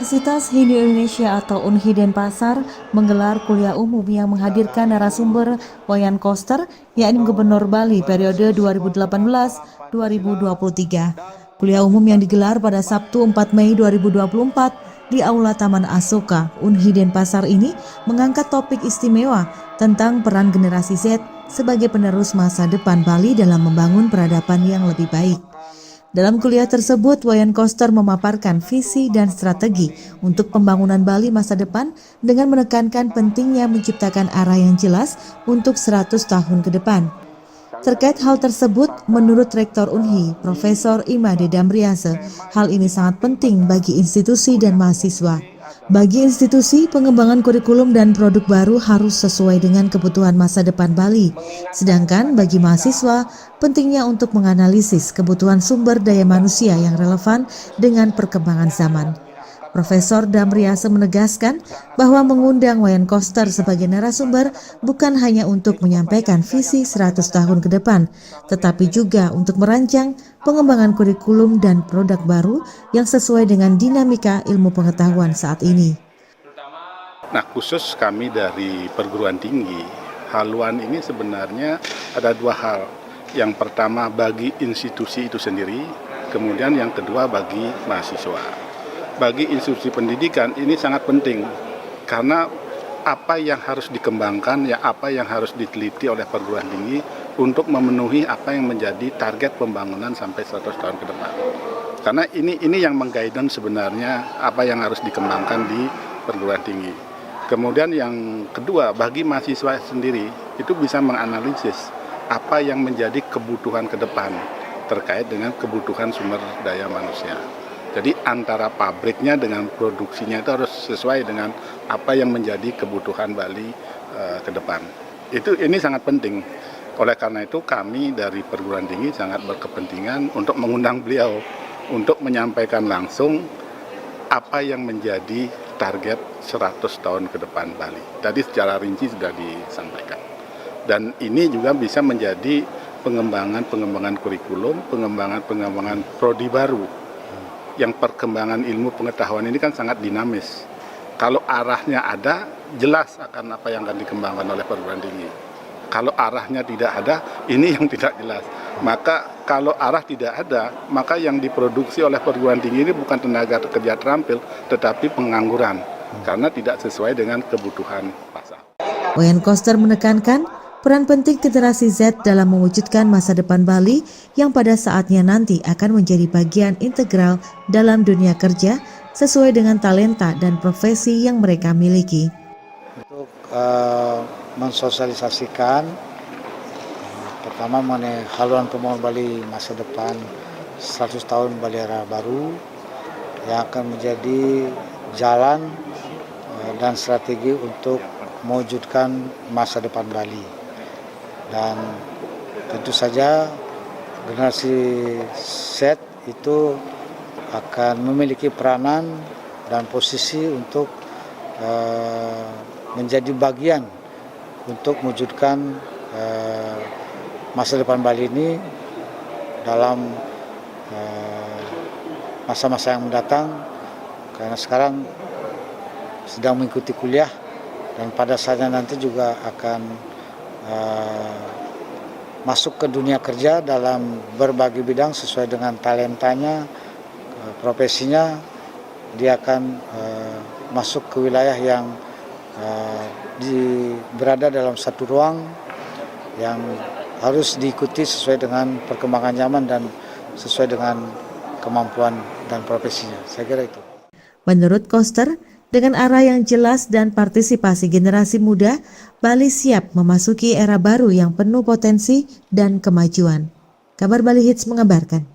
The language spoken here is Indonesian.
Universitas Hindu Indonesia atau Unhi Denpasar menggelar kuliah umum yang menghadirkan narasumber Wayan Koster, yakni Gubernur Bali periode 2018-2023. Kuliah umum yang digelar pada Sabtu 4 Mei 2024 di Aula Taman Asoka, Unhi Denpasar ini mengangkat topik istimewa tentang peran generasi Z sebagai penerus masa depan Bali dalam membangun peradaban yang lebih baik. Dalam kuliah tersebut, Wayan Koster memaparkan visi dan strategi untuk pembangunan Bali masa depan dengan menekankan pentingnya menciptakan arah yang jelas untuk 100 tahun ke depan. Terkait hal tersebut, menurut Rektor Unhi, Profesor Imade Damriase, hal ini sangat penting bagi institusi dan mahasiswa. Bagi institusi, pengembangan kurikulum dan produk baru harus sesuai dengan kebutuhan masa depan Bali. Sedangkan bagi mahasiswa, pentingnya untuk menganalisis kebutuhan sumber daya manusia yang relevan dengan perkembangan zaman. Profesor Damriase menegaskan bahwa mengundang Wayan Koster sebagai narasumber bukan hanya untuk menyampaikan visi 100 tahun ke depan, tetapi juga untuk merancang pengembangan kurikulum dan produk baru yang sesuai dengan dinamika ilmu pengetahuan saat ini. Nah, khusus kami dari perguruan tinggi, haluan ini sebenarnya ada dua hal. Yang pertama bagi institusi itu sendiri, kemudian yang kedua bagi mahasiswa. Bagi institusi pendidikan ini sangat penting karena apa yang harus dikembangkan, ya apa yang harus diteliti oleh perguruan tinggi untuk memenuhi apa yang menjadi target pembangunan sampai 100 tahun ke depan. Karena ini yang mengguidance sebenarnya apa yang harus dikembangkan di perguruan tinggi. Kemudian yang kedua, bagi mahasiswa sendiri itu bisa menganalisis apa yang menjadi kebutuhan ke depan terkait dengan kebutuhan sumber daya manusia. Jadi antara pabriknya dengan produksinya itu harus sesuai dengan apa yang menjadi kebutuhan Bali ke depan. Ini sangat penting. Oleh karena itu kami dari perguruan tinggi sangat berkepentingan untuk mengundang beliau untuk menyampaikan langsung apa yang menjadi target 100 tahun ke depan Bali. Tadi secara rinci sudah disampaikan. Dan ini juga bisa menjadi pengembangan kurikulum, pengembangan prodi baru. Yang perkembangan ilmu pengetahuan ini kan sangat dinamis. Kalau arahnya ada, jelas akan apa yang akan dikembangkan oleh perguruan tinggi. Kalau arahnya tidak ada, ini yang tidak jelas. Maka kalau arah tidak ada, maka yang diproduksi oleh perguruan tinggi ini bukan tenaga kerja terampil, tetapi pengangguran. Karena tidak sesuai dengan kebutuhan pasar. Wayan Koster menekankan peran penting generasi Z dalam mewujudkan masa depan Bali yang pada saatnya nanti akan menjadi bagian integral dalam dunia kerja sesuai dengan talenta dan profesi yang mereka miliki. Untuk mensosialisasikan pertama mengenai haluan pembangunan Bali masa depan 100 tahun Bali era baru yang akan menjadi jalan dan strategi untuk mewujudkan masa depan Bali. Dan tentu saja generasi Z itu akan memiliki peranan dan posisi untuk menjadi bagian untuk mewujudkan masa depan Bali ini dalam masa-masa yang mendatang, karena sekarang sedang mengikuti kuliah dan pada saatnya nanti juga akan masuk ke dunia kerja dalam berbagai bidang sesuai dengan talentanya, profesinya. Dia akan masuk ke wilayah yang berada dalam satu ruang yang harus diikuti sesuai dengan perkembangan zaman dan sesuai dengan kemampuan dan profesinya. Saya kira itu. Menurut Koster, dengan arah yang jelas dan partisipasi generasi muda, Bali siap memasuki era baru yang penuh potensi dan kemajuan. Kabar Bali Hits mengabarkan.